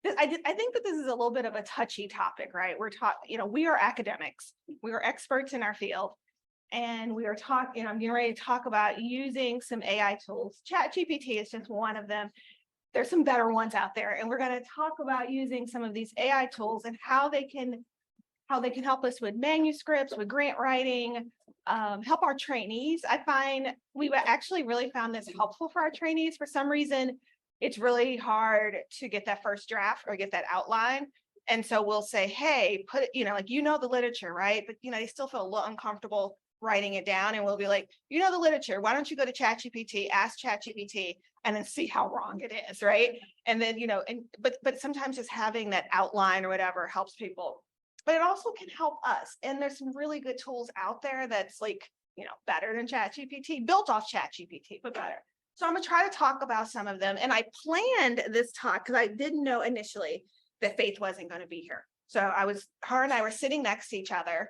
I think that this is a little bit of a touchy topic, right? We're talking, we are academics, we are experts in our field, and we are talking, I'm getting ready to talk about using some AI tools. ChatGPT is just one of them. There's some better ones out there, and we're going to talk about using some of these AI tools and how they can help us with manuscripts, with grant writing, help our trainees. I find we've actually really found this helpful for our trainees. For some reason, it's really hard to get that first draft or get that outline. And so we'll say, hey, put it, like, the literature, right? But, they still feel a little uncomfortable writing it down. And we'll be like, the literature, why don't you go to ChatGPT, ask ChatGPT, and then see how wrong it is, right? And then, but sometimes just having that outline or whatever helps people. But it also can help us. And there's some really good tools out there that's like, better than ChatGPT, built off ChatGPT, but better. So I'm going to try to talk about some of them. And I planned this talk because I didn't know initially that Faith wasn't going to be here. So her and I were sitting next to each other.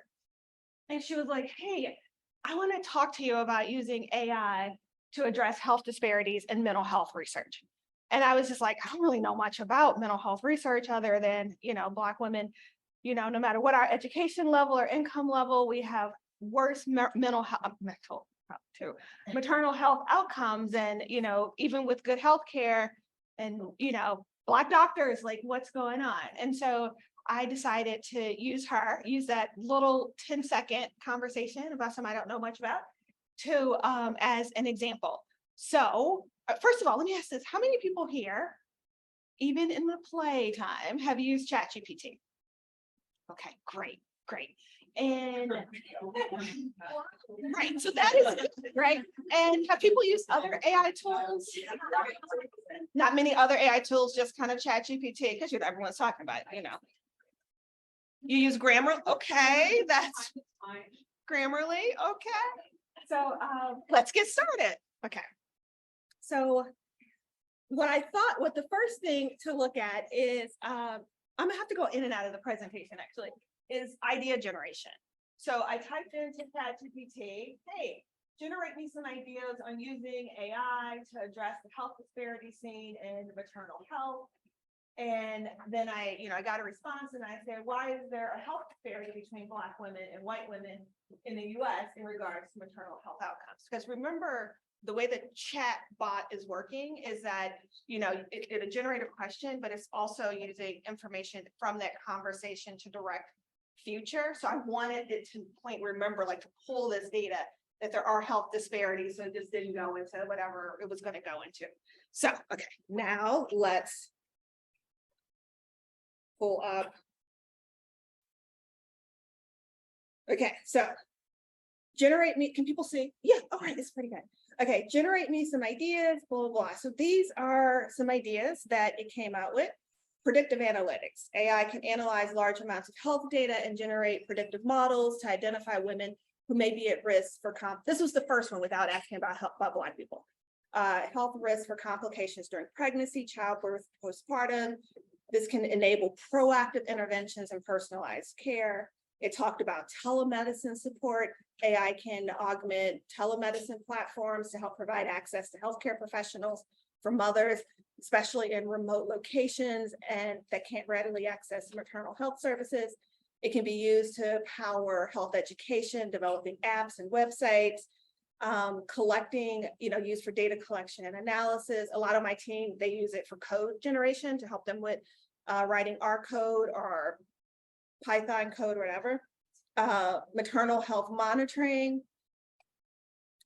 And she was like, hey, I want to talk to you about using AI to address health disparities in mental health research. And I was just like, I don't really know much about mental health research other than, Black women, no matter what our education level or income level, we have worse maternal health outcomes. And, even with good health care and, Black doctors, like what's going on? And so I decided to use that little 10-second conversation about something I don't know much about to as an example. So first of all, let me ask this. How many people here, even in the playtime, have used ChatGPT? Okay, great. And right, so that is right. And have people used other AI tools? Not many other AI tools, just kind of ChatGPT, because everyone's talking about it, You use Grammarly? Okay, that's Grammarly. Okay. So let's get started. Okay. So what the first thing to look at is, I'm gonna have to go in and out of the presentation actually, is idea generation. So I typed into ChatGPT, hey, generate me some ideas on using AI to address the health disparity seen in maternal health. And then I got a response and I said, why is there a health disparity between Black women and white women in the US in regards to maternal health outcomes? Because remember, the way that chatbot is working is that, it'll generate a question, but it's also using information from that conversation to direct future. So I wanted it to to pull this data that there are health disparities. So it just didn't go into whatever it was going to go into. So, okay, now let's pull up. Okay, so generate me, can people see? Yeah, all right, it's pretty good. Okay, generate me some ideas, blah, blah, blah. So these are some ideas that it came out with. Predictive analytics. AI can analyze large amounts of health data and generate predictive models to identify women who may be at risk for this was the first one without asking about Black people. Health risk for complications during pregnancy, childbirth, postpartum. This can enable proactive interventions and personalized care. It talked about telemedicine support. AI can augment telemedicine platforms to help provide access to healthcare professionals for mothers, especially in remote locations and that can't readily access maternal health services. It can be used to power health education, developing apps and websites, collecting, used for data collection and analysis. A lot of my team, they use it for code generation to help them with writing R code or Python code or whatever. Maternal health monitoring,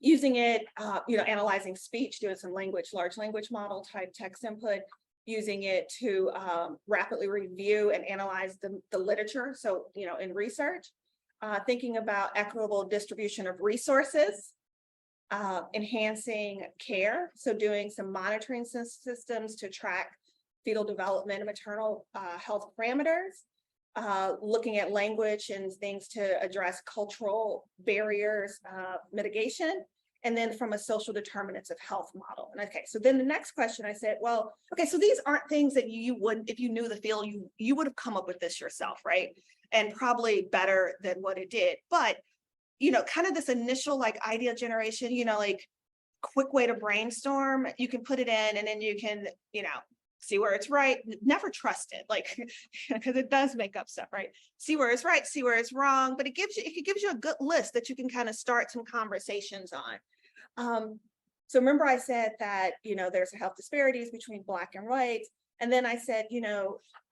using it, analyzing speech, doing some large language model type text input, using it to rapidly review and analyze the literature. So, in research, thinking about equitable distribution of resources, enhancing care. So doing some monitoring systems to track fetal development and maternal health parameters, looking at language and things to address cultural barriers, mitigation, and then from a social determinants of health model. And okay, so then the next question I said, well, okay, so these aren't things that you would, if you knew the field, you would have come up with this yourself, right? And probably better than what it did. But, kind of this initial idea generation, quick way to brainstorm, you can put it in and then you can, see where it's right, never trust it, like, because it does make up stuff, right? See where it's right, see where it's wrong, but it gives you a good list that you can kind of start some conversations on. So remember I said that, there's health disparities between Black and white. And then I said,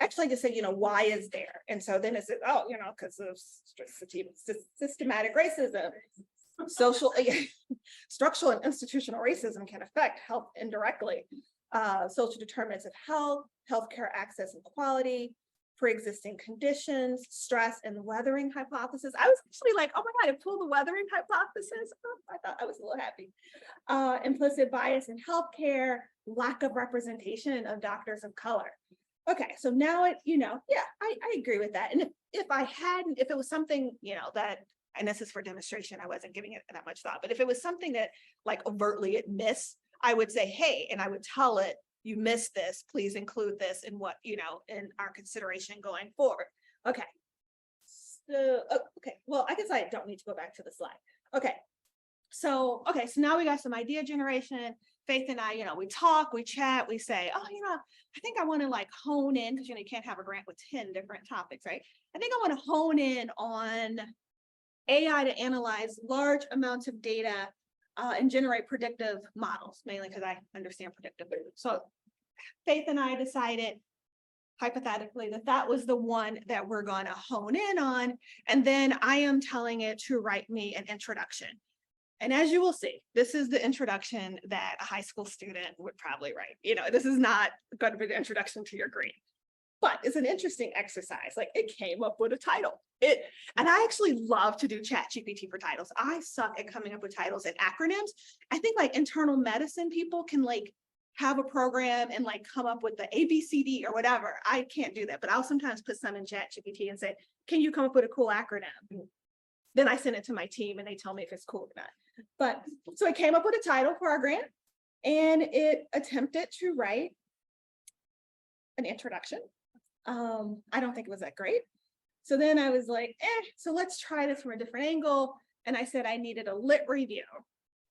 actually I just said, why is there? And so then it said, oh, because of systematic racism, social, structural and institutional racism can affect health indirectly. Social determinants of health, healthcare access and quality, pre-existing conditions, stress, and the weathering hypothesis. I was actually like, oh my God, I pulled the weathering hypothesis. Oh, I thought I was a little happy. Implicit bias in healthcare, lack of representation of doctors of color. Okay, so now I agree with that. And if it was something, that, and this is for demonstration, I wasn't giving it that much thought, but if it was something that like overtly it missed, I would say, hey, and I would tell it, you missed this, please include this in what, in our consideration going forward. Okay. So, okay, well, I guess I don't need to go back to the slide. Okay. So now we got some idea generation. Faith and I, we talk, we chat, we say, oh, I think I want to like hone in, because, you can't have a grant with 10 different topics, right? I think I want to hone in on AI to analyze large amounts of data and generate predictive models, mainly because I understand predictive. So Faith and I decided hypothetically that was the one that we're going to hone in on. And then I am telling it to write me an introduction. And as you will see, this is the introduction that a high school student would probably write. This is not going to be the introduction to your grade. But it's an interesting exercise. Like, it came up with a title. And I actually love to do ChatGPT for titles. I suck at coming up with titles and acronyms. I think like internal medicine people can like have a program and like come up with the ABCD or whatever. I can't do that, but I'll sometimes put some in ChatGPT and say, can you come up with a cool acronym? Then I send it to my team and they tell me if it's cool or not. But so I came up with a title for our grant, and it attempted to write an introduction. I don't think it was that great. So then I was like, so let's try this from a different angle. And I said I needed a lit review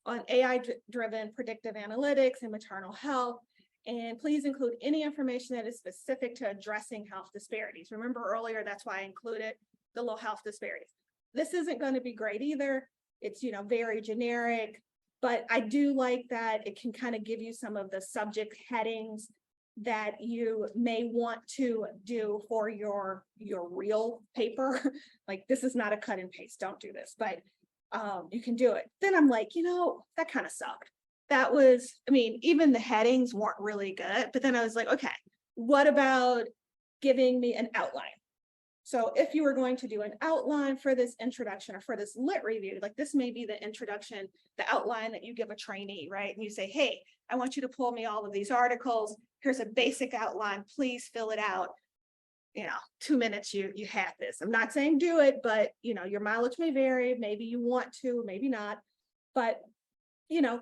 on AI-driven predictive analytics and maternal health. And please include any information that is specific to addressing health disparities. Remember earlier, that's why I included the low health disparities. This isn't going to be great either. It's, very generic, but I do like that it can kind of give you some of the subject headings that you may want to do for your real paper. Like, this is not a cut and paste, don't do this, but you can do it. Then I'm like, that kind of sucked. That was, even the headings weren't really good, but then I was like, okay, what about giving me an outline? So if you were going to do an outline for this introduction or for this lit review, like this may be the introduction, the outline that you give a trainee, right? And you say, hey, I want you to pull me all of these articles. Here's a basic outline. Please fill it out. 2 minutes, you have this. I'm not saying do it, but your mileage may vary. Maybe you want to, maybe not. But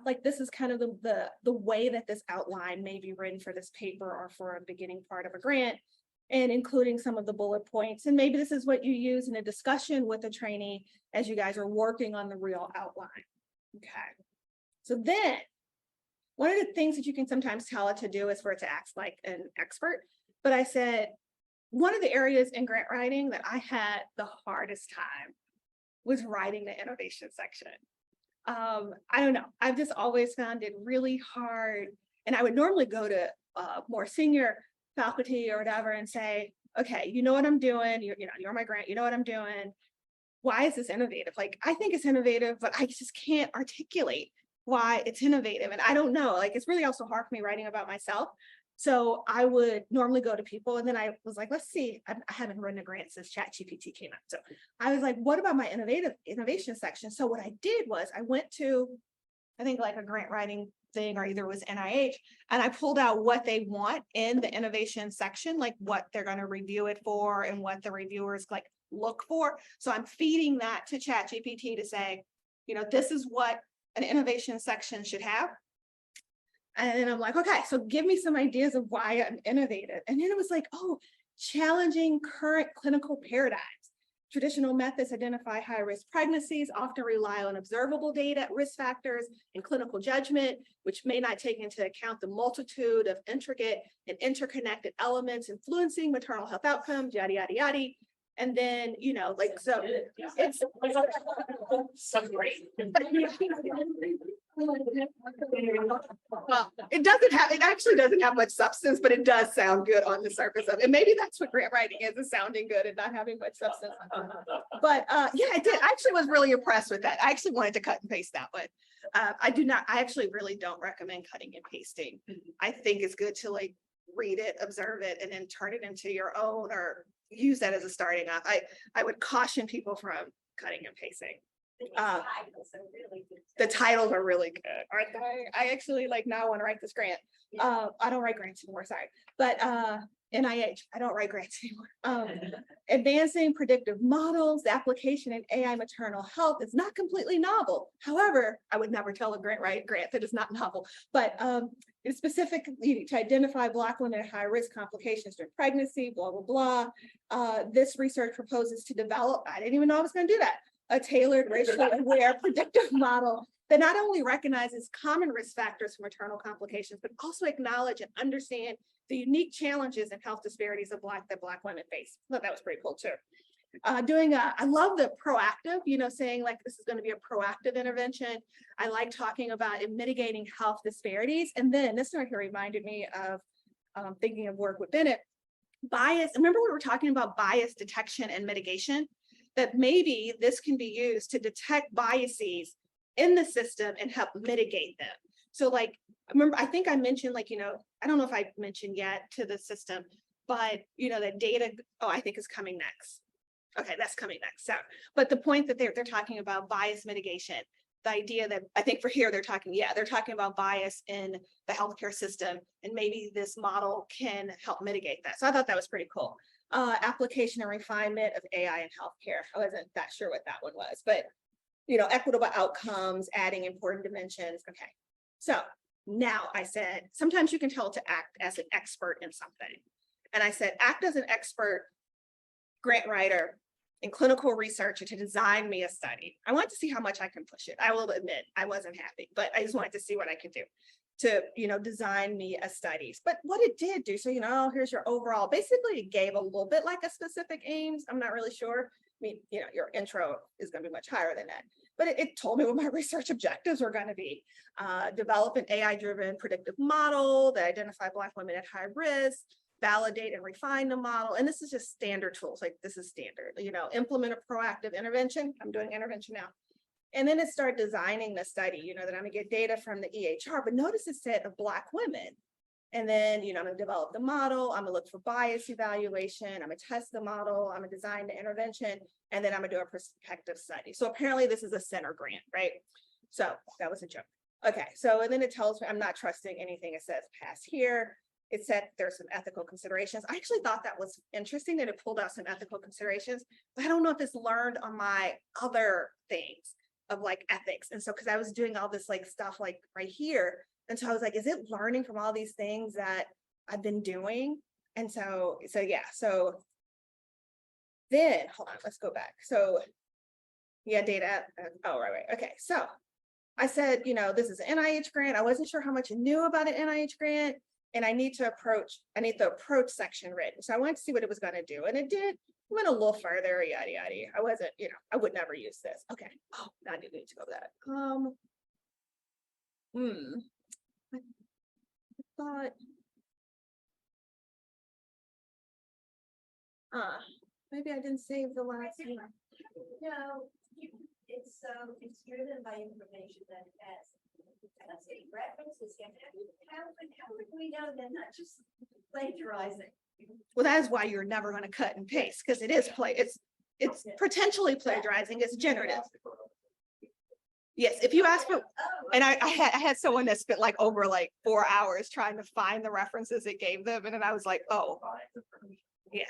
like this is kind of the way that this outline may be written for this paper or for a beginning part of a grant, and including some of the bullet points. And maybe this is what you use in a discussion with a trainee as you guys are working on the real outline. Okay. So then one of the things that you can sometimes tell it to do is for it to act like an expert. But I said, one of the areas in grant writing that I had the hardest time was writing the innovation section. I don't know. I've just always found it really hard. And I would normally go to more senior faculty or whatever and say, okay, you know what I'm doing. You're my grant. You know what I'm doing. Why is this innovative? Like, I think it's innovative, but I just can't articulate why it's innovative. And I don't know, like, it's really also hard for me writing about myself. So I would normally go to people, and then I was like, let's see, I haven't written a grant since ChatGPT came out. So I was like, what about my innovation section? So what I did was I went to, I think like a grant writing thing, or either it was NIH, and I pulled out what they want in the innovation section, like what they're going to review it for and what the reviewers like look for. So I'm feeding that to ChatGPT to say, this is what an innovation section should have. And then I'm like, okay, so give me some ideas of why I'm innovative. And then it was like, oh, challenging current clinical paradigms. Traditional methods identify high-risk pregnancies, often rely on observable data, risk factors, and clinical judgment, which may not take into account the multitude of intricate and interconnected elements influencing maternal health outcomes, yada, yada, yada. And then, you know, like, so it's So great. Well, it actually doesn't have much substance, but it does sound good on the surface of it. Maybe that's what grant writing is sounding good and not having much substance. But yeah, I did. I actually was really impressed with that. I actually wanted to cut and paste that one. I actually really don't recommend cutting and pasting. I think it's good to like read it, observe it, and then turn it into your own or use that as a starting off. I would caution people from cutting and pasting. The titles are really good, aren't they? I actually like now want to write this grant. I don't write grants anymore, sorry. But NIH, I don't write grants anymore. Advancing predictive models, the application in AI maternal health is not completely novel. However, I would never tell a grant that is not novel, but it's specifically to identify Black women at high risk complications during pregnancy, blah, blah, blah. This research proposes to develop, I didn't even know I was going to do that, a tailored racially aware predictive model that not only recognizes common risk factors for maternal complications, but also acknowledge and understand the unique challenges and health disparities of that Black women face. I thought that was pretty cool too. I love the proactive, you know, saying like this is going to be a proactive intervention. I like talking about mitigating health disparities. And then this right here reminded me of thinking of work with Bennett. Bias, remember we were talking about bias detection and mitigation? That maybe this can be used to detect biases in the system and help mitigate them. So like, remember, I think I mentioned like, you know, I don't know if I mentioned yet to the system, but you know, that data, I think is coming next. Okay, that's coming next. So, but the point that they're talking about bias mitigation, the idea that I think for here, they're talking about bias in the healthcare system, and maybe this model can help mitigate that. So I thought that was pretty cool. Application and refinement of AI in healthcare. I wasn't that sure what that one was, but you know, equitable outcomes, adding important dimensions. Okay, so now I said, sometimes you can tell to act as an expert in something. And I said, act as an expert grant writer in clinical research to design me a study. I want to see how much I can push it. I will admit I wasn't happy, but I just wanted to see what I could do to, you know, design me a studies. But what it did do, so, you know, here's your overall, basically it gave a little bit like a specific aims. I'm not really sure. I mean, you know, your intro is going to be much higher than that, but it told me what my research objectives were going to be. Develop an AI-driven predictive model that identify Black women at high risk, validate and refine the model. And this is just standard tools, like this is standard, you know, implement a proactive intervention. I'm doing intervention now. And then it started designing the study, you know, that I'm gonna get data from the EHR, but notice it said of Black women. And then, you know, I'm gonna develop the model, I'm gonna look for bias evaluation, I'm gonna test the model, I'm gonna design the intervention, and then I'm gonna do a prospective study. So apparently this is a center grant, right? So that was a joke. Okay, so, and then it tells me I'm not trusting anything it says pass here. It said there's some ethical considerations. I actually thought that was interesting that it pulled out some ethical considerations, but I don't know if it's learned on my other things of like ethics. And so, because I was doing all this like stuff like right here. And so I was like, is it learning from all these things that I've been doing? And so yeah, so then, hold on, let's go back. So yeah, data, oh, right, okay. So I said, you know, this is an NIH grant. I wasn't sure how much I knew about an NIH grant. And I need the approach section written. So I wanted to see what it was going to do. And it did, went a little further, yada, yada. I wasn't, you know, I would never use this. Okay. Oh, now I need to go to that. I thought, maybe I didn't save the last one. No, it's driven by information that it has. Let's see, references. How would we know they're not just plagiarizing? Well, that is why you're never going to cut and paste, because it is it's potentially plagiarizing. It's generative. Yes, if you ask for, and I had someone that spent like over like 4 hours trying to find the references it gave them, and then I was like, oh, yeah.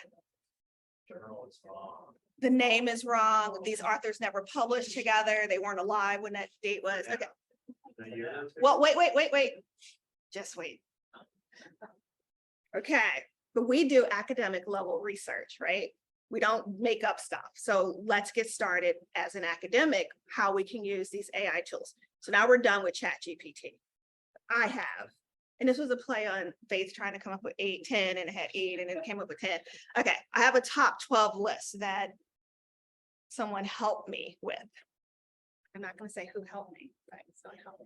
The name is wrong. These authors never published together. They weren't alive when that date was. Okay. Well, wait. Just wait. Okay, but we do academic level research, right? We don't make up stuff. So let's get started as an academic, how we can use these AI tools. So now we're done with ChatGPT. I have, and this was a play on Faith trying to come up with 8, 10, and it had 8 and it came up with 10. Okay, I have a top 12 list that someone helped me with. I'm not going to say who helped me, but it's going to help me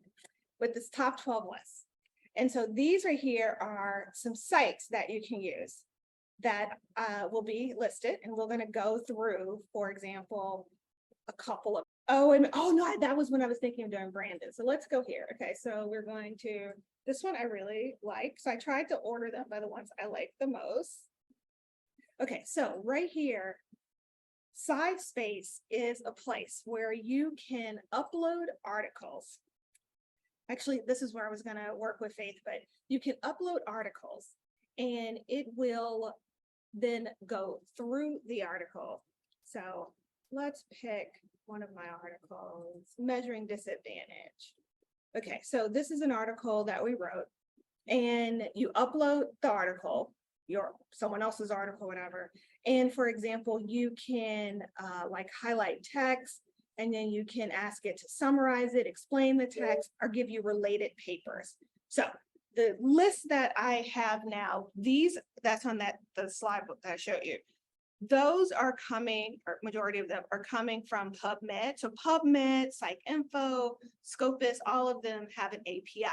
with this top 12 list. And so these right here are some sites that you can use that will be listed, and we're going to go through, for example, a couple of, oh no, that was when I was thinking of doing Brandon. So let's go here. Okay, so we're going to, this one I really like. So I tried to order them by the ones I like the most. Okay, so right here, SciSpace is a place where you can upload articles. Actually, this is where I was going to work with Faith, but you can upload articles and it will then go through the article. So let's pick one of my articles, Measuring Disadvantage. Okay, so this is an article that we wrote, and you upload the article, someone else's article, whatever. And for example, you can like highlight text, and then you can ask it to summarize it, explain the text, or give you related papers. So the list that I have now, that's on the slide book that I showed you. Those are coming, or majority of them are coming from PubMed. So PubMed, PsycInfo, Scopus, all of them have an API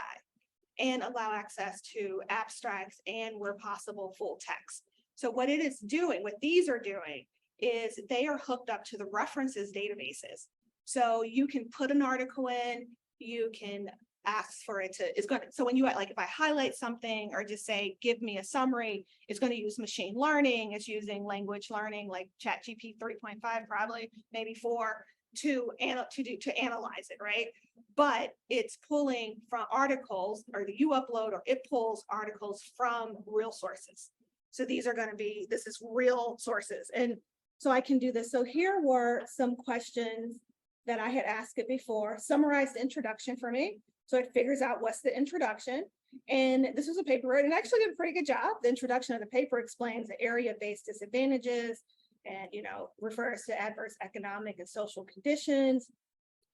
and allow access to abstracts and where possible full text. So what it is doing, what these are doing is they are hooked up to the references databases. So you can put an article in, you can ask for it to, so when you, like if I highlight something or just say, give me a summary, it's going to use machine learning, it's using language learning like ChatGPT 3.5, probably maybe 4 to analyze it, right? But it's pulling from articles, or you upload, or it pulls articles from real sources. So these are going to be, this is real sources. And so I can do this. So here were some questions that I had asked it before. Summarize the introduction for me. So it figures out what's the introduction. And this was a paper, and it actually did a pretty good job. The introduction of the paper explains the area-based disadvantages and, refers to adverse economic and social conditions.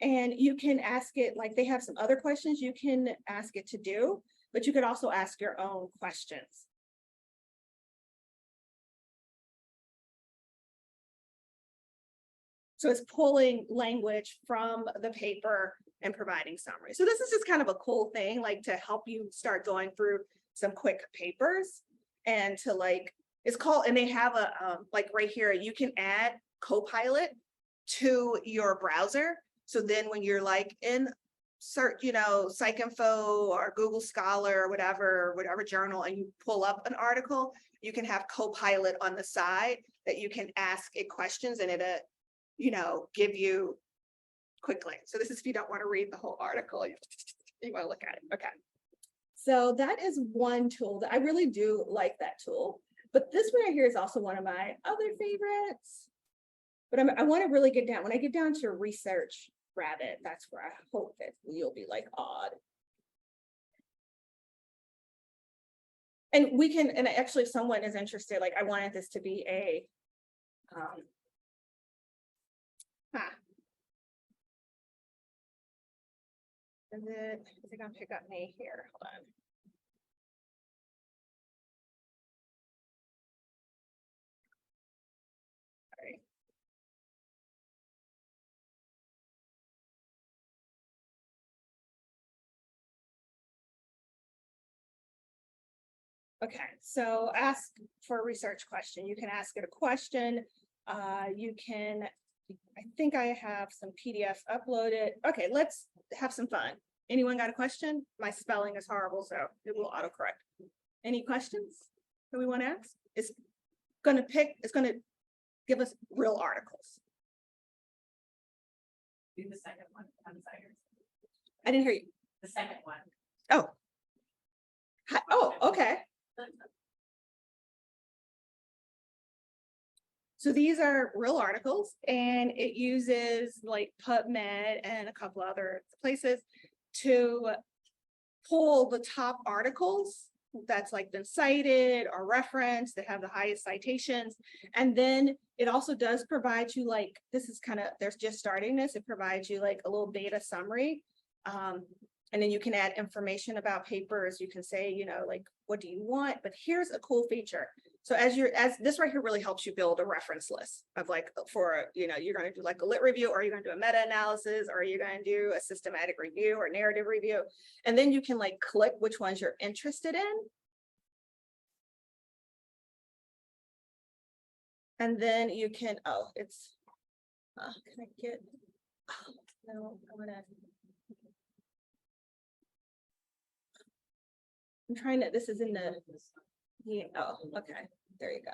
And you can ask it, like they have some other questions you can ask it to do, but you could also ask your own questions. So it's pulling language from the paper and providing summary. So this is just kind of a cool thing, like to help you start going through some quick papers and to it's called, and they have a, like right here, you can add Copilot to your browser. So then when you're like in search, PsycInfo or Google Scholar or whatever journal, and you pull up an article, you can have Copilot on the side that you can ask it questions and it'll, give you quickly. So this is if you don't want to read the whole article, you want to look at it. Okay. So that is one tool that I really do like that tool. But this one right here is also one of my other favorites. But I want to really get down, when I get down to Research Rabbit, that's where I hope that you'll be like odd. And we can, and actually if someone is interested, like I wanted this to be a, is it gonna pick up me here? Hold on. Sorry. Okay, so ask for a research question. You can ask it a question. You can, I think I have some PDFs uploaded. Okay, let's have some fun. Anyone got a question? My spelling is horrible, so it will autocorrect. Any questions that we want to ask? It's going to give us real articles. Do the second one. I'm sorry. I didn't hear you. The second one. Oh. Oh, okay. So these are real articles, and it uses like PubMed and a couple other places to pull the top articles that's like been cited or referenced, that have the highest citations. And then it also does provide you like, this is kind of, there's just starting this, it provides you like a little beta summary. And then you can add information about papers. You can say, you know, like, what do you want? But here's a cool feature. So as this right here really helps you build a reference list of like, for, you know, you're going to do like a lit review, or you're going to do a meta-analysis, or you're going to do a systematic review or narrative review. And then you can like click which ones you're interested in. And then you can, oh, it's, can I get, oh, no, I'm trying to, this is in the, yeah, oh, okay, there you go.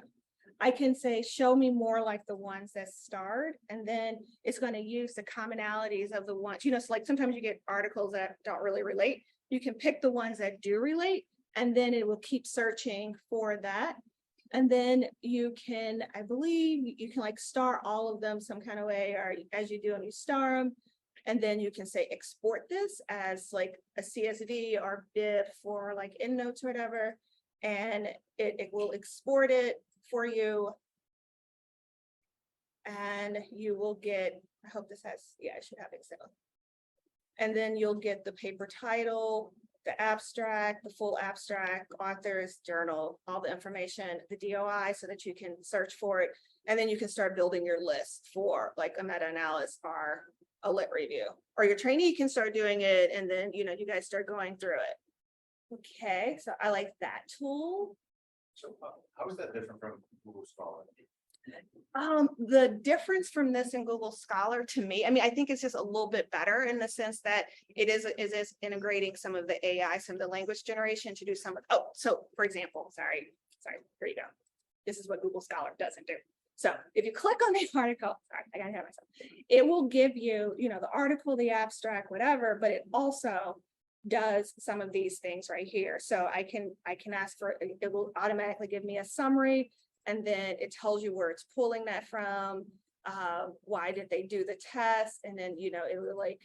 I can say, show me more like the ones that starred, and then it's going to use the commonalities of the ones, you know, it's like sometimes you get articles that don't really relate. You can pick the ones that do relate, and then it will keep searching for that. And then you can, I believe you can like star all of them some kind of way, or as you do, and you star them. And then you can say, export this as like a CSV or BIB for like EndNotes or whatever. And it will export it for you. And you will get, I hope this has, yeah, I should have Excel. And then you'll get the paper title, the abstract, the full abstract, authors, journal, all the information, the DOI, so that you can search for it. And then you can start building your list for like a meta-analysis or a lit review, or your trainee can start doing it. And then, you know, you guys start going through it. Okay, so I like that tool. So how is that different from Google Scholar? The difference from this in Google Scholar to me, I mean, I think it's just a little bit better in the sense that it is integrating some of the AI, some of the language generation to do some of, oh, so for example, sorry, here you go. This is what Google Scholar doesn't do. So if you click on the article, sorry, I gotta have myself, it will give you, you know, the article, the abstract, whatever, but it also does some of these things right here. So I can ask for, it will automatically give me a summary, and then it tells you where it's pulling that from, why did they do the test, and then, you know, it will like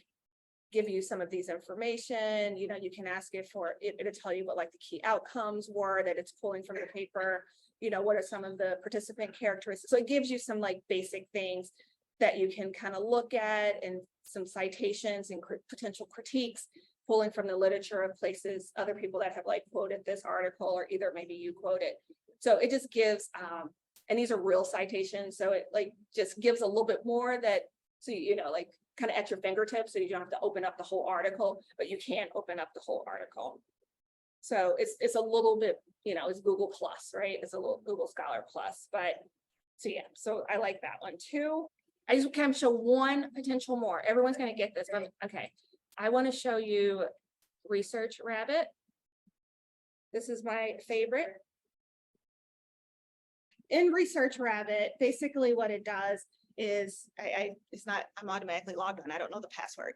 give you some of these information. You know, you can ask it for it, it'll tell you what like the key outcomes were that it's pulling from the paper. You know, what are some of the participant characteristics? So it gives you some like basic things that you can kind of look at, and some citations and potential critiques, pulling from the literature of places, other people that have like quoted this article, or either maybe you quote it. So it just gives, and these are real citations. So it like just gives a little bit more that, so, you know, like kind of at your fingertips, so you don't have to open up the whole article, but you can open up the whole article. So it's a little bit, you know, it's Google Plus, right? It's a little Google Scholar Plus, but so yeah, so I like that one too. I just kind of show one potential more. Everyone's going to get this, but okay. I want to show you Research Rabbit. This is my favorite. In Research Rabbit, basically what it does is, I'm automatically logged on. I don't know the password.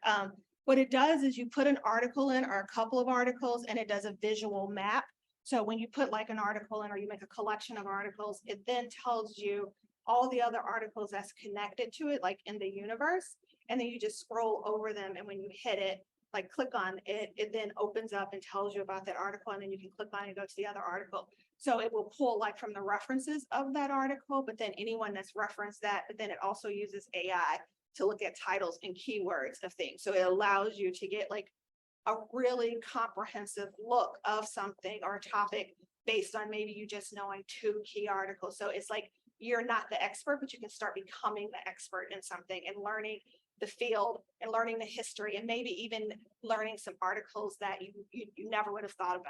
What it does is you put an article in, or a couple of articles, and it does a visual map. So when you put like an article in, or you make a collection of articles, it then tells you all the other articles that's connected to it, like in the universe. And then you just scroll over them. And when you hit it, like click on it, it then opens up and tells you about that article. And then you can click on it and go to the other article. So it will pull like from the references of that article, but then anyone that's referenced that, but then it also uses AI to look at titles and keywords of things. So it allows you to get like a really comprehensive look of something or a topic based on maybe you just knowing 2 key articles. So it's like, you're not the expert, but you can start becoming the expert in something and learning the field and learning the history, and maybe even learning some articles that you never would have thought about.